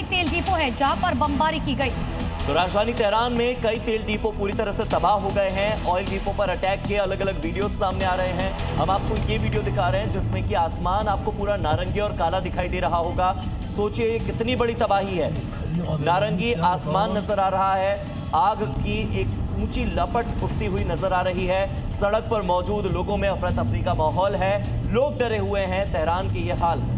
कई तेल डिपो है जहां पर बमबारी की गई। तो राजधानी तेहरान में कई तेल डिपो पूरी तरह से तबाह हो गए हैं। ऑयल डिपो पर अटैक के अलग अलग वीडियो सामने आ रहे हैं। हम आपको ये वीडियो दिखा रहे हैं जिसमें कि आसमान आपको पूरा नारंगी और काला दिखाई दे रहा होगा। सोचिए कितनी बड़ी तबाही है। नारंगी आसमान नजर आ रहा है, आग की एक ऊंची लपट उठती हुई नजर आ रही है। सड़क पर मौजूद लोगों में अफरा तफरी का माहौल है, लोग डरे हुए हैं। तेहरान की यह हाल।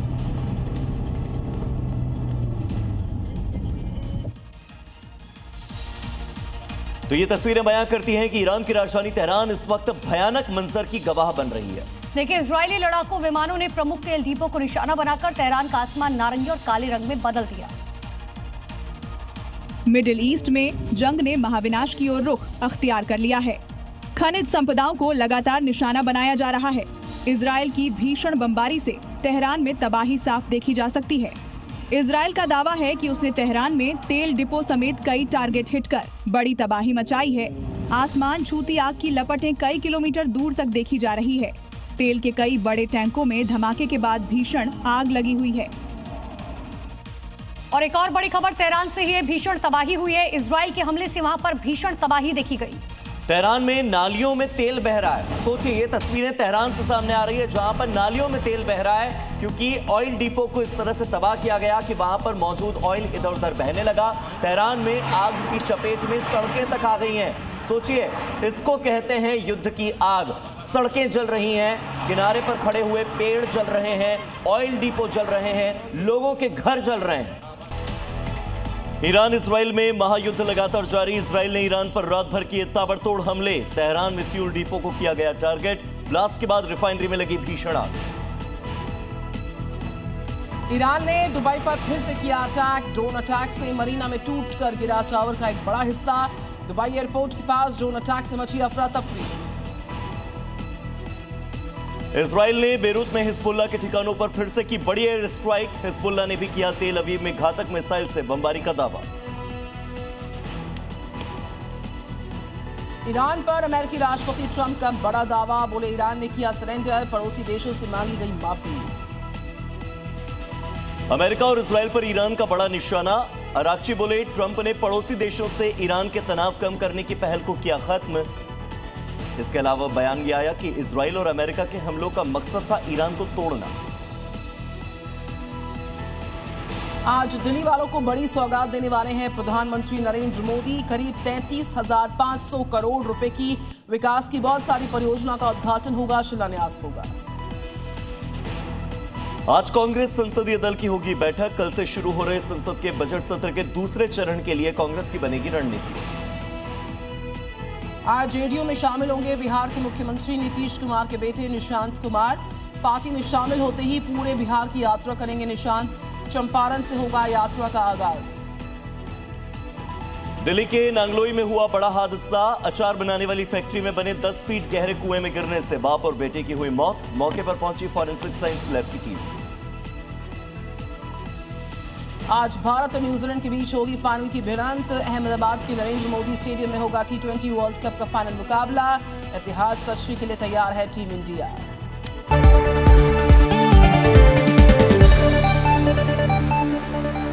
तो ये तस्वीरें बयां करती हैं कि ईरान की राजधानी तेहरान इस वक्त भयानक मंजर की गवाह बन रही है। देखिए, इजरायली लड़ाकू विमानों ने प्रमुख तेल डिपो को निशाना बनाकर तेहरान का आसमान नारंगी और काले रंग में बदल दिया। मिडिल ईस्ट में जंग ने महाविनाश की ओर रुख अख्तियार कर लिया है। खनिज संपदाओं को लगातार निशाना बनाया जा रहा है। इजरायल की भीषण बमबारी से तेहरान में तबाही साफ देखी जा सकती है। इजरायल का दावा है कि उसने तेहरान में तेल डिपो समेत कई टारगेट हिट कर बड़ी तबाही मचाई है। आसमान छूती आग की लपटें कई किलोमीटर दूर तक देखी जा रही है। तेल के कई बड़े टैंकों में धमाके के बाद भीषण आग लगी हुई है। और एक और बड़ी खबर तेहरान से ही है। भीषण तबाही हुई है। इजरायल के हमले से वहां पर भीषण तबाही देखी गई। तेहरान में नालियों में तेल बह रहा है। सोचिए ये तस्वीरें तेहरान से सामने आ रही है जहां पर नालियों में तेल बह रहा है क्योंकि ऑयल डिपो को इस तरह से तबाह किया गया कि वहां पर मौजूद ऑयल इधर उधर बहने लगा। तेहरान में आग की चपेट में सड़कें तक आ गई हैं। सोचिए, इसको कहते हैं युद्ध की आग। सड़कें जल रही हैं, किनारे पर खड़े हुए पेड़ जल रहे हैं, ऑयल डिपो जल रहे हैं, लोगों के घर जल रहे हैं। ईरान इजराइल में महायुद्ध लगातार जारी। इजराइल ने ईरान पर रात भर किए ताबड़तोड़ हमले। तेहरान में फ्यूल डिपो को किया गया टारगेट। ब्लास्ट के बाद रिफाइनरी में लगी भीषण आग। ईरान ने दुबई पर फिर से किया अटैक। ड्रोन अटैक से मरीना में टूट कर गिरा टावर का एक बड़ा हिस्सा। दुबई एयरपोर्ट के पास ड्रोन अटैक से मची अफरा तफरी। इजराइल ने बेरूत में हिजबुल्लाह के ठिकानों पर फिर से की बड़ी एयर स्ट्राइक। हिजबुल्लाह ने भी किया तेल अवीव में घातक मिसाइल से बमबारी का दावा। ईरान पर अमेरिकी राष्ट्रपति ट्रंप का बड़ा दावा। बोले ईरान ने किया सरेंडर, पड़ोसी देशों से मांगी गई माफी। अमेरिका और इजराइल पर ईरान का बड़ा निशाना। अराक्ची बोले ट्रंप ने पड़ोसी देशों से ईरान के तनाव कम करने की पहल को किया खत्म। इसके अलावा बयान यह आया कि इजराइल और अमेरिका के हमलों का मकसद था ईरान को तोड़ना। आज दिल्ली वालों को बड़ी सौगात देने वाले हैं प्रधानमंत्री नरेंद्र मोदी। करीब 33,500 करोड़ रुपए की विकास की बहुत सारी परियोजना का उद्घाटन होगा, शिलान्यास होगा। आज कांग्रेस संसदीय दल की होगी बैठक। कल से शुरू हो रहे संसद के बजट सत्र के दूसरे चरण के लिए कांग्रेस की बनेगी रणनीति। आज जेडीयू में शामिल होंगे बिहार के मुख्यमंत्री नीतीश कुमार के बेटे निशांत कुमार। पार्टी में शामिल होते ही पूरे बिहार की यात्रा करेंगे निशांत। चंपारण से होगा यात्रा का आगाज। दिल्ली के नांगलोई में हुआ बड़ा हादसा। अचार बनाने वाली फैक्ट्री में बने 10 फीट गहरे कुएं में गिरने से बाप और बेटे की हुई मौत। मौके पर पहुंची फॉरेंसिक साइंस लैब की टीम। आज भारत और न्यूजीलैंड के बीच होगी फाइनल की भिड़ंत। अहमदाबाद के नरेंद्र मोदी स्टेडियम में होगा T20 वर्ल्ड कप का फाइनल मुकाबला। इतिहास रचने के लिए तैयार है टीम इंडिया।